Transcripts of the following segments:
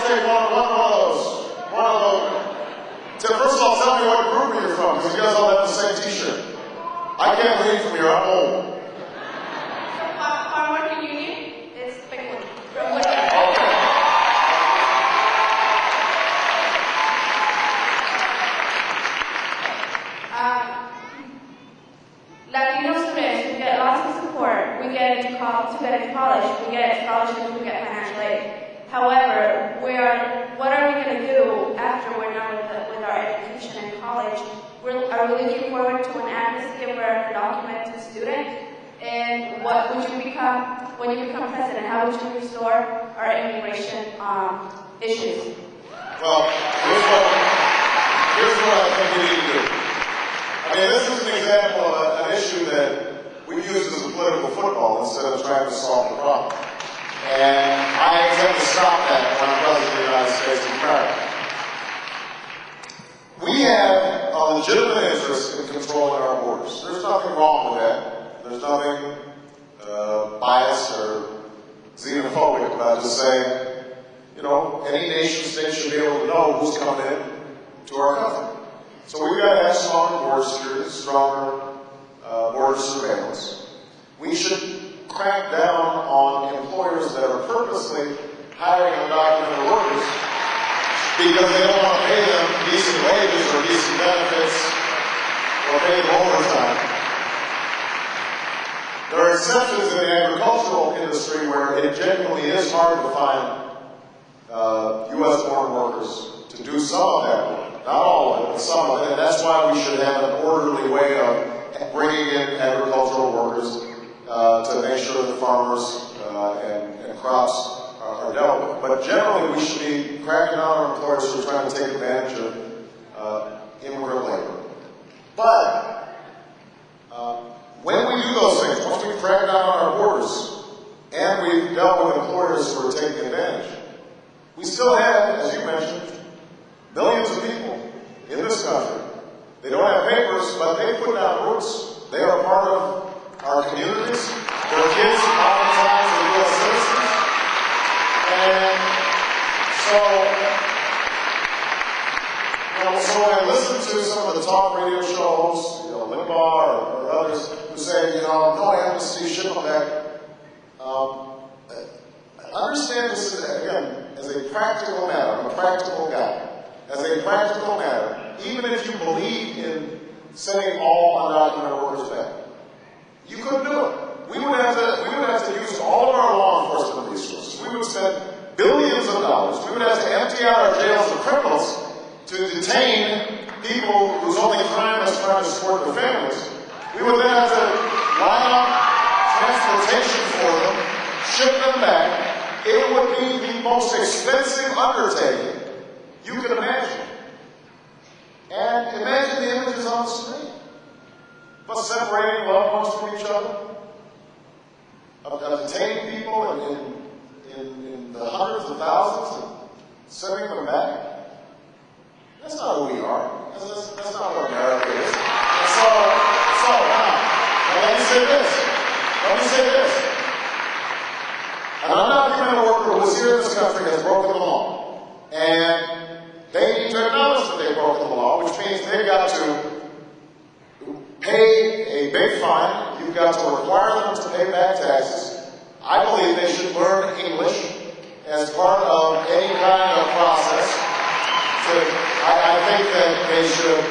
take one of those. First of all, tell me what group you're from, because you guys all have the same T-shirt. I can't read from here. I'm old. Farm Working Union is from what? Okay. Latino students, we get lots of support. We get into college, we get scholarships, we get financial aid. However, what are we going to do after we're done with our education in college? Are we looking forward to an amnesty of our undocumented student? And what would you become when you become president? How would you restore our immigration issues? Well, here's what I think we need to do. I mean, this is an example of an issue that we use as a political football instead of trying to solve the problem. And I intend to stop that when I'm president of the United States of America. We have a legitimate interest in controlling our borders. There's nothing wrong with that. There's nothing biased or xenophobic about just saying, you know, any nation state should be able to know who's coming in to our country. So we've got to have stronger border security, stronger border surveillance. We should crack down on employers that are purposely hiring undocumented workers because they don't want to pay them decent wages or decent benefits or pay them overtime. There are exceptions in the agricultural industry where it genuinely is hard to find U.S.-born workers to do some of that work. Not all of it, but some of it. And that's why we should have an orderly way of bringing in agricultural workers to make sure that farmers and crops are dealt with. But generally, we should be cracking down on employers who are trying to take advantage of immigrant labor. But when we do those things, once we crack down on our borders and we've dealt with employers who are taking advantage, we still have, as you mentioned, millions of people in this country. They don't have papers, but they put down roots. They are part of our communities. Their kids, oftentimes, are U.S. citizens. And so when I listen to some of the talk radio shows, Limbaugh or others who say, no amnesty, ship them back. Understand this, again, as a practical matter. I'm a practical guy. As a practical matter, even if you believe in sending all undocumented workers back, you couldn't do it. We would have to use all of our law enforcement resources. We would spend billions of dollars. We would have to empty out our jails of criminals to detain people whose only crime is trying to support their families. We would then have to line up transportation for them, ship them back. It would be the most expensive undertaking you can imagine. And imagine the images on the screen. But separating loved ones from each other, of detaining people in the hundreds of thousands and sending them back. That's not who we are. That's not what America is. So now let me say this. An undocumented worker who was here in this country has broken the law. And they need to acknowledge that they've broken the law, which means they've got to pay a big fine. You've got to require them to pay back taxes. I believe they should learn English as part of any kind of process. I think that they should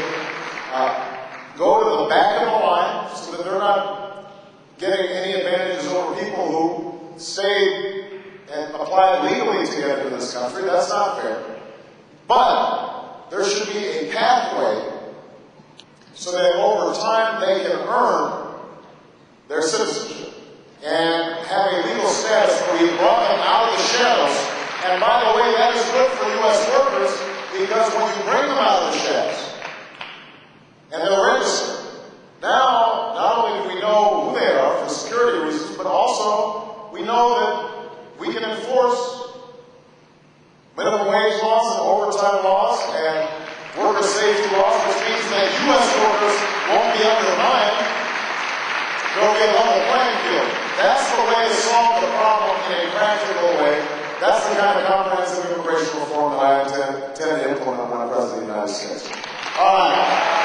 go to the back of the line so that they're not getting any advantages over people who stayed and applied legally to get into this country. That's not fair. But there should be a pathway so that over time they can earn their citizenship and have a legal status where we brought them out of the shadows. And by the way, that is good for U.S. workers because when you bring them out of the shadows and they're registered, now not only do we know who they are for security reasons, but also we know that we can enforce minimum wage laws and overtime laws and worker safety laws, which means that U.S. workers won't be undermined. They'll get a level playing field. That's the way to solve the problem in a practical way That's the kind of comprehensive immigration reform that I intend to implement when I'm President of the United States. All right.